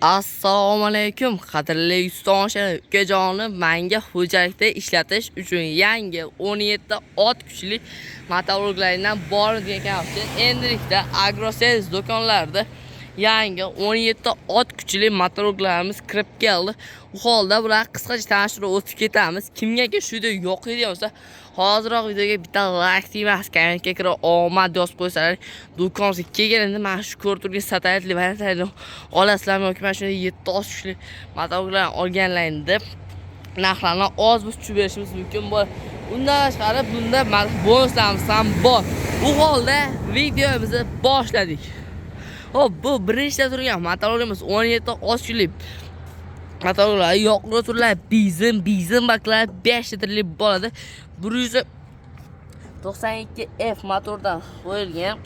Assalomu alaykum qadrli ustoshlar, ukajonim, menga xo'jalikda ishlatish uchun yangi 17 ot kuchli motorlardan bor degan ekan. Endilikda Agrosales do'konlarida yangi 17 ot kuchli motorlarimiz kirib keldi. Bu holda bular qisqacha tanishtirib o'tib ketamiz. Kimga shu video yoqmaydi bo'lsa, hozirroq videoga bitta like emas, kanalga kirib omad yozib qo'ysalar, do'konga kelganimda mana shu ko'rib turgan satelitli variantlarni olasizlarmi yoki mana shunday 7 kuchli motorlarni olganlaringni deb narxlarni oz tushib berishimiz mumkin bo'ladi. Undan tashqari bunda bonuslarimiz ham bor. Bu holda videomizni boshladik. Hop, bu birinchida turgan motorlarimiz 17 ot kuchli motorlar, yoqli turlar, benzin baklar 5 litrli bo'ladi. 192F motordan qo'yilgan.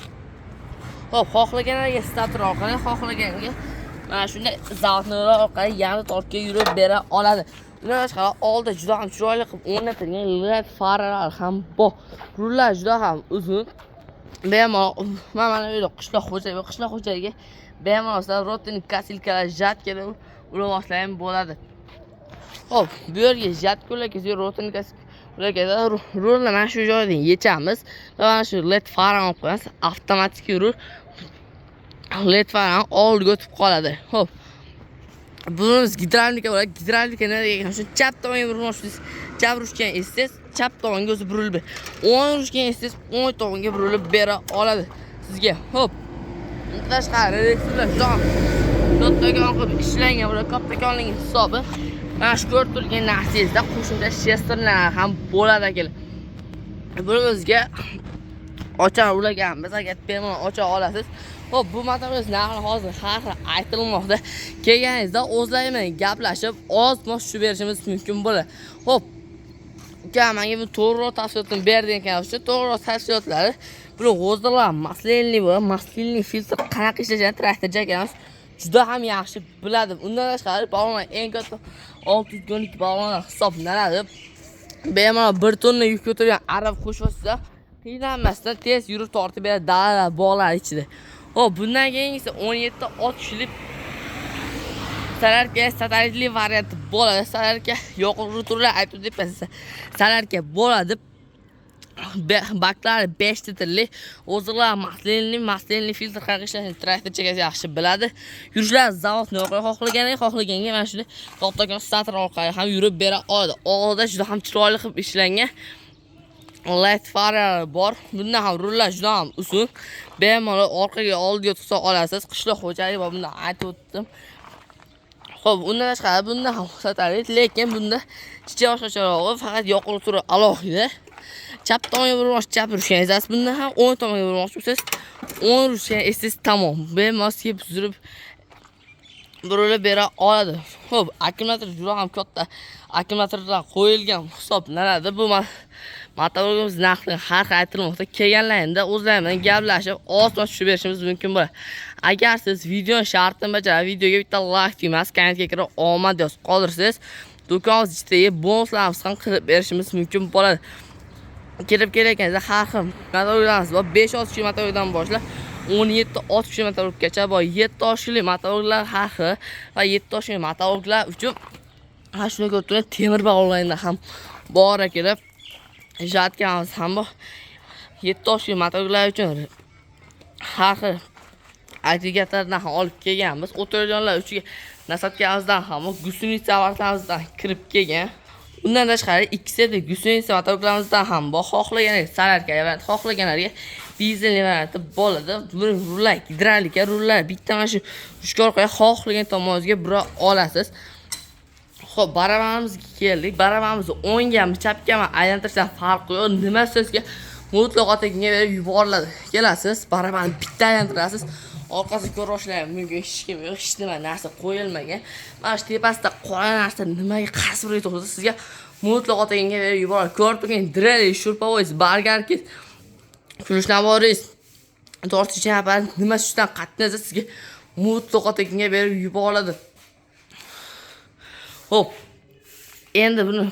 Hop, xohlaganlarga starter orqali, xohlaganiga mana shunday zavodlar orqali yana tortga yurib bera oladi. Bundan tashqari oldi juda ham chiroyli qilib o'rnatilgan LED faralar ham bor. Rullar juda ham uzun. Bemalol mana bu qishloq xo'jaligiga bemalol rotini kasilkalar jatkada ulamasa ham bo'ladi. Hop, bu yerga jatkolarga rotini kasilkalar rulni mana shu joydan yechamiz va mana shu LED farani olib qo'yamiz. Avtomatik rul LED faran oldiga o'tib qoladi. Hop. Bunimiz gidravlika bo'ladi. Gidravlika nima degan shu chap tomonga burmoqchisiz. Chap urishgan esasiz, chap tomonga o'zi burilib. O'ng urishgan esasiz, o'ng tomonga burilib bera oladi sizga. Hop. Tashqari rekslar kattagon qilib ishlangan bo'ladi. Kattagonning hisobi mana shu ko'rib turgan narsangizda qo'shimcha shesterlar ham bo'ladi akalar. Bunimizga ocha ulaganmiz, agar bemalol ocha olasiz. Hop, bu motorimiz narxi hozir har xil aytilmoqda. Kelganingizda o'zlaringiz bilan gaplashib, oz-moz tushib berishimiz mumkin bo'ladi. Hop, uka, menga bu to'g'riroq tafsilotni bergan ekan. Shu to'g'riroq tafsilotlari buni g'o'zdirlar maslinli filtr qanaqa ishlashini traktorchi akamiz juda ham yaxshi biladi. Undan tashqari balonlar eng katta 612 balonlar hisoblanadi. Bemalol 1 tonna yuk ko'targan arab qo'shvasiz qiynalmasdan tez yurib tortib beradi dalalar bog'lar ichida. Hop, bundan keyin esa 17 ot kuchli salarka satelitli varianti bo'ladi. Salarka yoqilg'i turlar aytib debsiz. Salarka bo'ladi. Baklari 5 litrli, o'zilar maslinli filtr qaqishlarni traktorchiga yaxshi biladi. Yurishlar zavodni xohlaganga mana shunday to'xtagan starter orqali ham yurib bera oladi. Oldida juda ham chiroyli qilib ishlangan LED farar bor. Bunda ham rullar juda ham uzun. Bemalol orqaga oldiga tutsa olasiz. Qishloq xo'jaligi bor, bunda aytib o'tdim. Xo'p, undan tashqari bunda ham satelit, lekin bunda chicha faqat yoqilg'i turi alohida. Chap tomonga burmoqchi, chap urishgansiz, bunda ham o'ng tomonga burmoqchi bo'lsangiz, o'ng urishgansiz tamom. Bemalol surib burilib bera oladi. Xo'p, akkumulyator juda ham katta akkumulyatorlar qo'yilgan hisoblanadi. Bu motorimiz narxi har xil aytilmoqda. Kelganlaringda o'zlaringiz bilan gaplashib, oz-moz tushib berishimiz mumkin bo'ladi. Agar siz video shartini bajarib, videoga bitta like emas, kanalga kirib omad yozib qoldirsangiz, do'konimiz ichidagi bonuslarimiz ham qilib berishimiz mumkin bo'ladi. Kirib kelayotganda har xil motorlarimiz bor. 5-6 kuchli motorlardan boshlab 17 ot kuchli motorlargacha bor. 7 kuchli motorlar har xil va 7 kuchli motorlar uchun mana shunday ko'rib turgan temir bog'lardan ham bor akalar. Jatkamiz ham bor. 7 kuchli motorlar uchun har xil agregatlardan ham olib kelganmiz. O'tirjonlar uchiga nasatkамizdan ham, gusunitsa vartamizdan kirib kelgan. Undan tashqari ikkisida gusunitsa motorlarimizdan ham bor. Xohlaganlar salarka variant, xohlaganlarga benzinli variant bo'ladi. Buni rullar, gidravlika rullar bitta mana shu ushka orqali xohlagan tomoningizga bura olasiz. Xo'p, barabanimizga keldik. Barabanimizni o'ngami, chapgami aylantirishdan farqi yo'q. Nima sizga mutlaq otaga berib yuboriladi. Kelasiz, barabanni bitta aylantirasiz. Orqasiga ko'rishlar mumkin, hech nima narsa qo'yilmagan. Mana shu tepasida qora narsa nimaga qasib turibdi sizga mutlaq otaga berib yuboradi. Ko'rib turgan dreli, shurpovoz, bargarki, kulish navoringiz, tortish apparat nima shundan qat'iy sizga mutlaq otaga berib yuboriladi. Hop. Endi buni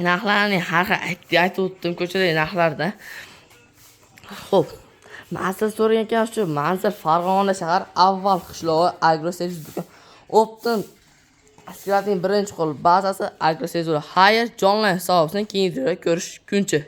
narxlarini har xil aytib o'tdim ko'chadagi narxlarda. Hop. Manzil so'ragan ekan shu Manzil Farg'ona shahar avval qishlog'i Agrosales do'kon Optin askarining birinchi qo'l bazasi agrosezur. Xayr, jonli hisobni keyinroq ko'rishguncha.